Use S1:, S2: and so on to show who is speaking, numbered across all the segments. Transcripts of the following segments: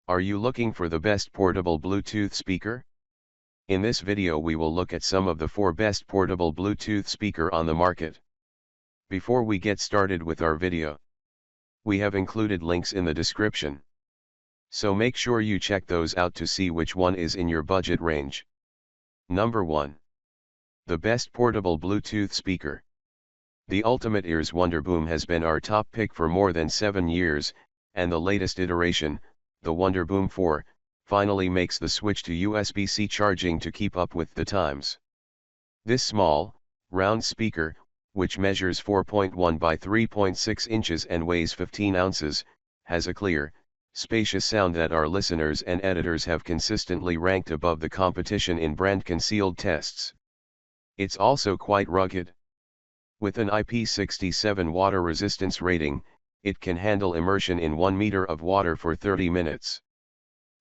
S1: Are you looking for the best portable Bluetooth speaker? In this video we will look at some of the 4 best portable Bluetooth speaker on the market. Before we get started with our video, we have included links in the description. So make sure you check those out to see which one is in your budget range. Number 1. The best portable Bluetooth speaker. The Ultimate Ears Wonderboom has been our top pick for more than 7 years, and the latest iteration, the Wonderboom 4, finally makes the switch to USB-C charging to keep up with the times. This small, round speaker, which measures 4.1 by 3.6 inches and weighs 15 ounces, has a clear, spacious sound that our listeners and editors have consistently ranked above the competition in brand-concealed tests. It's also quite rugged. With an IP67 water resistance rating, it can handle immersion in 1 meter of water for 30 minutes.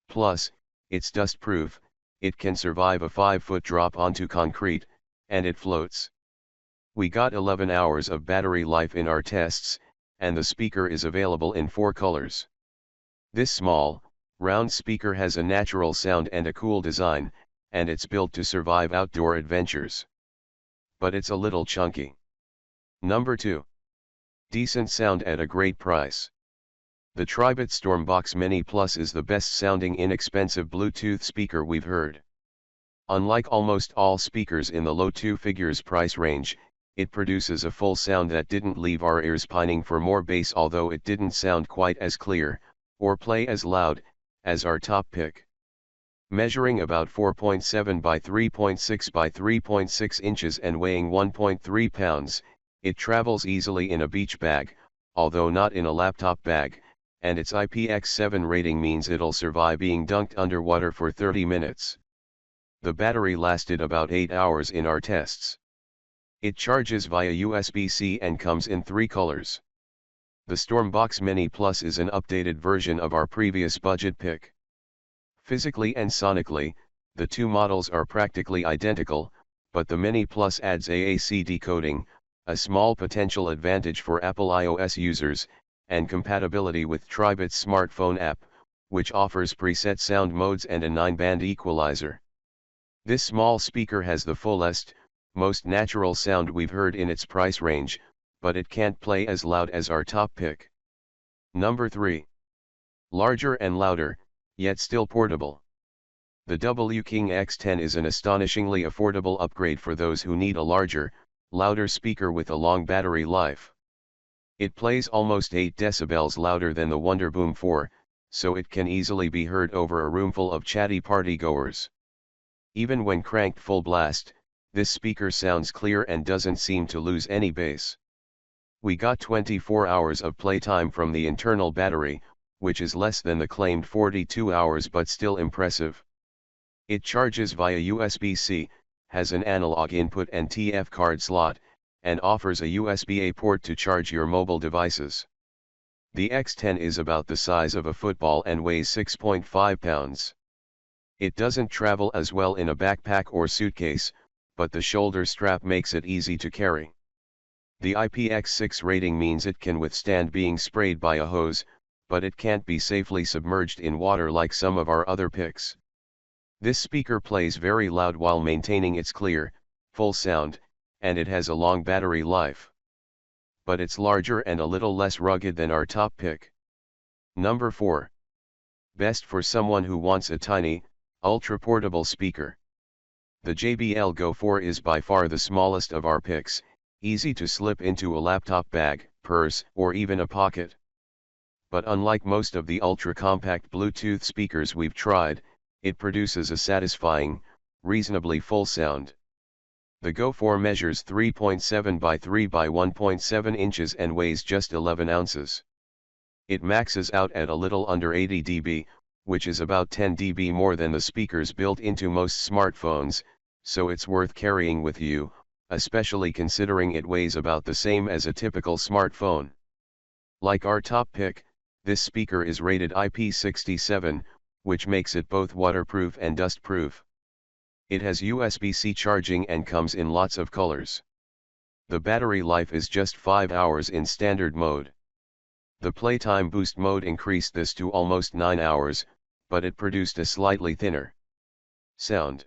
S1: Plus, it's dust-proof, it can survive a 5-foot drop onto concrete, and it floats. We got 11 hours of battery life in our tests, and the speaker is available in 4 colors. This small, round speaker has a natural sound and a cool design, and it's built to survive outdoor adventures. But it's a little chunky. Number 2. Decent sound at a great price. The Tribit Stormbox Mini Plus is the best sounding inexpensive Bluetooth speaker we've heard. Unlike almost all speakers in the low 2 figures price range, it produces a full sound that didn't leave our ears pining for more bass, although it didn't sound quite as clear, or play as loud, as our top pick. Measuring about 4.7 by 3.6 by 3.6 inches and weighing 1.3 pounds, it travels easily in a beach bag, although not in a laptop bag, and its IPX7 rating means it'll survive being dunked underwater for 30 minutes. The battery lasted about 8 hours in our tests. It charges via USB-C and comes in 3 colors. The Stormbox Mini Plus is an updated version of our previous budget pick. Physically and sonically, the 2 models are practically identical, but the Mini Plus adds AAC decoding, a small potential advantage for Apple iOS users, and compatibility with Tribit's smartphone app, which offers preset sound modes and a 9-band equalizer. This small speaker has the fullest, most natural sound we've heard in its price range, but it can't play as loud as our top pick. Number 3. Larger and louder, yet still portable. The W King X10 is an astonishingly affordable upgrade for those who need a larger, louder speaker with a long battery life. It plays almost 8 decibels louder than the Wonderboom 4, so it can easily be heard over a roomful of chatty partygoers. Even when cranked full blast, this speaker sounds clear and doesn't seem to lose any bass. We got 24 hours of playtime from the internal battery, which is less than the claimed 42 hours but still impressive. It charges via USB-C, has an analog input and TF card slot, and offers a USB-A port to charge your mobile devices. The X10 is about the size of a football and weighs 6.5 pounds. It doesn't travel as well in a backpack or suitcase, but the shoulder strap makes it easy to carry. The IPX6 rating means it can withstand being sprayed by a hose, but it can't be safely submerged in water like some of our other picks. This speaker plays very loud while maintaining its clear, full sound, and it has a long battery life. But it's larger and a little less rugged than our top pick. Number 4. Best for someone who wants a tiny, ultra-portable speaker. The JBL Go 4 is by far the smallest of our picks, easy to slip into a laptop bag, purse, or even a pocket. But unlike most of the ultra-compact Bluetooth speakers we've tried, it produces a satisfying, reasonably full sound. The Go 4 measures 3.7 by 3 by 1.7 inches and weighs just 11 ounces. It maxes out at a little under 80 dB, which is about 10 dB more than the speakers built into most smartphones, so it's worth carrying with you, especially considering it weighs about the same as a typical smartphone. Like our top pick, this speaker is rated IP67, which makes it both waterproof and dustproof. It has USB-C charging and comes in lots of colors. The battery life is just 5 hours in standard mode. The playtime boost mode increased this to almost 9 hours, but it produced a slightly thinner sound.